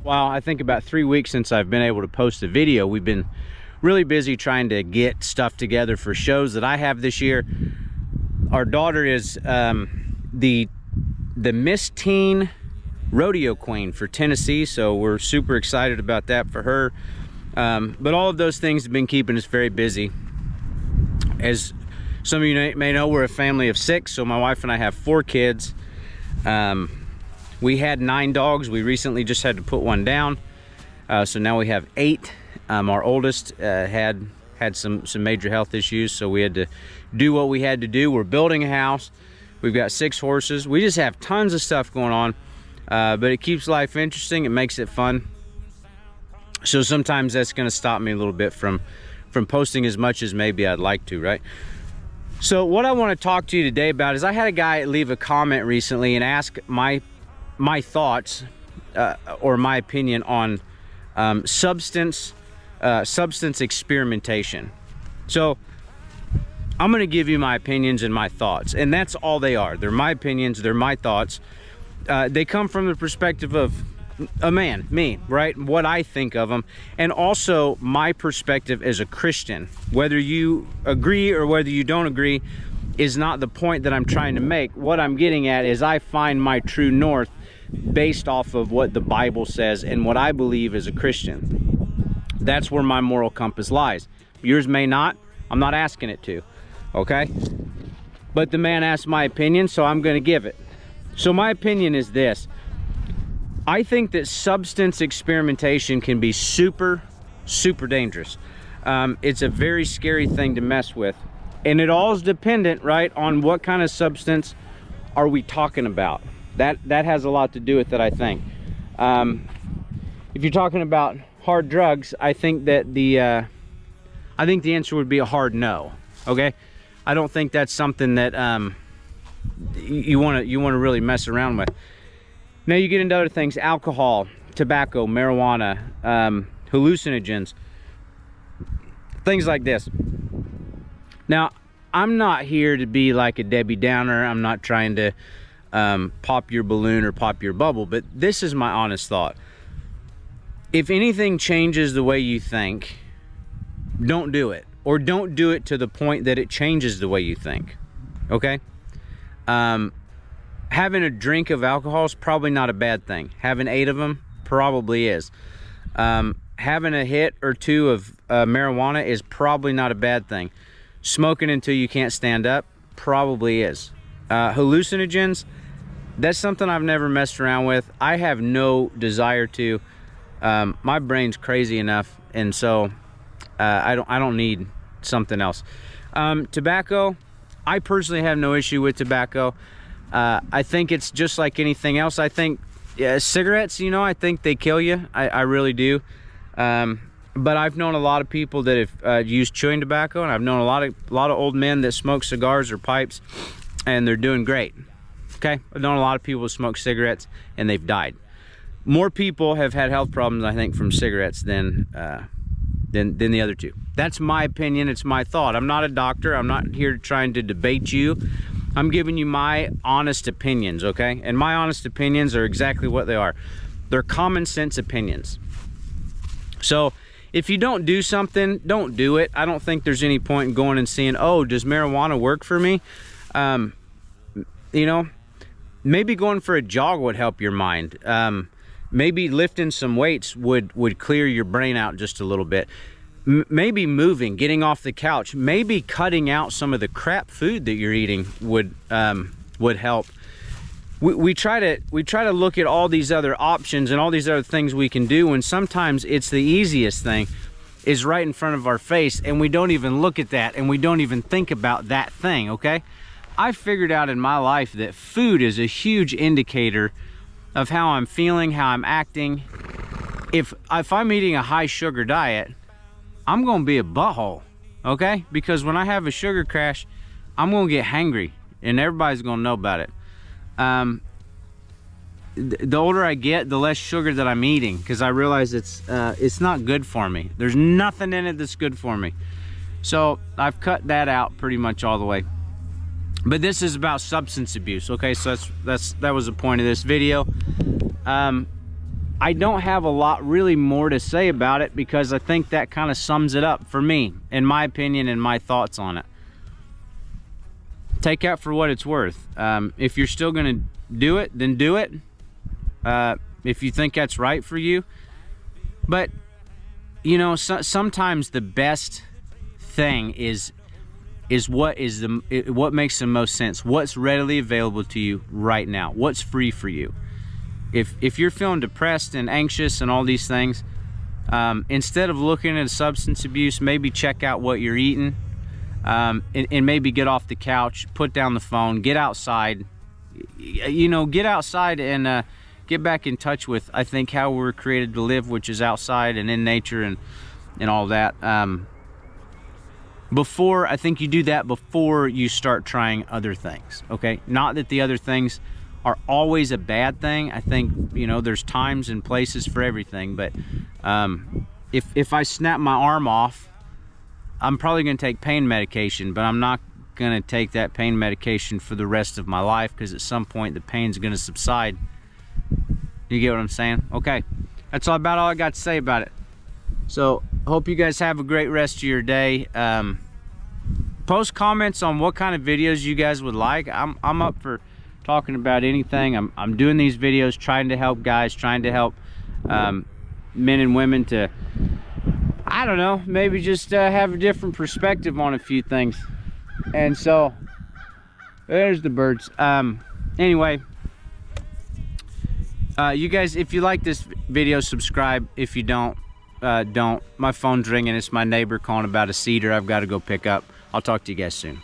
Well, I think about 3 weeks since I've been able to post a video. We've been really busy trying to get stuff together for shows that I have this year. Our daughter is the Miss Teen Rodeo Queen for Tennessee, so we're super excited about that for her. But all of those things have been keeping us very busy. As some of you may know, we're a family of 6, so my wife and I have 4 kids. We had 9 dogs. We recently just had to put one down, so now we have 8. Our oldest had some major health issues, so we had to do what we had to do. We're building a house. We've got 6 horses. We just have tons of stuff going on, but it keeps life interesting. It makes it fun. So sometimes that's going to stop me a little bit from posting as much as maybe I'd like to, right? So what I want to talk to you today about is I had a guy leave a comment recently and ask my thoughts or my opinion on substance experimentation. So I'm going to give you my opinions and my thoughts, and that's all they are. They're my opinions, they're my thoughts. They come from the perspective of a man, me, right? What I think of them, and also my perspective as a Christian. Whether you agree or whether you don't agree is not the point that I'm trying to make. What I'm getting at is I find my true north based off of what the Bible says and what I believe as a Christian. That's where my moral compass lies. Yours may not. I'm not asking it to, okay? But the man asked my opinion, so I'm going to give it. So my opinion is this. I think that substance experimentation can be super, super dangerous. It's a very scary thing to mess with. And it all is dependent, right, on what kind of substance are we talking about. That has a lot to do with it, I think. If you're talking about hard drugs, I think that the answer would be a hard no. Okay, I don't think that's something that you want to really mess around with. Now you get into other things: alcohol, tobacco, marijuana, hallucinogens, things like this. Now, I'm not here to be like a Debbie Downer. I'm not trying to pop your balloon or pop your bubble, but this is my honest thought. If anything changes the way you think, don't do it, or don't do it to the point that it changes the way you think. Okay? Having a drink of alcohol is probably not a bad thing. Having 8 of them probably is. Having a hit or 2 of marijuana is probably not a bad thing. Smoking until you can't stand up probably is. Hallucinogens, that's something I've never messed around with. I have no desire to. My brain's crazy enough, and so I don't need something else. Tobacco, I personally have no issue with tobacco. I think it's just like anything else. I think cigarettes, you know, I think they kill you. I really do. But I've known a lot of people that have used chewing tobacco, and I've known a lot of old men that smoke cigars or pipes, and they're doing great. Okay, I've known a lot of people who smoke cigarettes and they've died. More people have had health problems, I think, from cigarettes than the other two. That's my opinion. It's my thought. I'm not a doctor. I'm not here trying to debate you. I'm giving you my honest opinions, okay? And my honest opinions are exactly what they are. They're common sense opinions. So if you don't do something, don't do it. I don't think there's any point in going and seeing, oh, does marijuana work for me? You know, maybe going for a jog would help your mind. Maybe lifting some weights would clear your brain out just a little bit. Maybe moving, getting off the couch, maybe cutting out some of the crap food that you're eating would help. We try to look at all these other options and all these other things we can do, when sometimes it's the easiest thing is right in front of our face, and we don't even look at that, and we don't even think about that thing. Okay, I figured out in my life that food is a huge indicator of how I'm feeling, how I'm acting. If I'm eating a high sugar diet, I'm gonna be a butthole, okay? Because when I have a sugar crash, I'm gonna get hangry, and everybody's gonna know about it. The older I get, the less sugar that I'm eating, because I realize it's not good for me. There's nothing in it that's good for me. So I've cut that out pretty much all the way. But this is about substance abuse, okay? So that was the point of this video. I don't have a lot really more to say about it, because I think that kind of sums it up for me, in my opinion and my thoughts on it. Take out for what it's worth. If you're still gonna do it, then do it. If you think that's right for you. But you know, sometimes the best thing is what makes the most sense. What's readily available to you right now. What's free for you. If you're feeling depressed and anxious and all these things, instead of looking at substance abuse, maybe check out what you're eating, and maybe get off the couch, put down the phone, get outside. You know, get outside and get back in touch with, I think, how we're created to live, which is outside and in nature and all that. I think you do that before you start trying other things, okay? Not that the other things are always a bad thing. I think, you know, there's times and places for everything, but if I snap my arm off, I'm probably gonna take pain medication, but I'm not gonna take that pain medication for the rest of my life, because at some point the pain's gonna subside. You get what I'm saying? Okay, that's about all I got to say about it. So hope you guys have a great rest of your day. Post comments on what kind of videos you guys would like. I'm up for talking about anything. I'm doing these videos trying to help guys, trying to help men and women to, I don't know, maybe just have a different perspective on a few things. And so there's the birds. Anyway, you guys, if you like this video, subscribe. If you don't, don't. My phone's ringing. It's my neighbor calling about a cedar I've got to go pick up. I'll talk to you guys soon.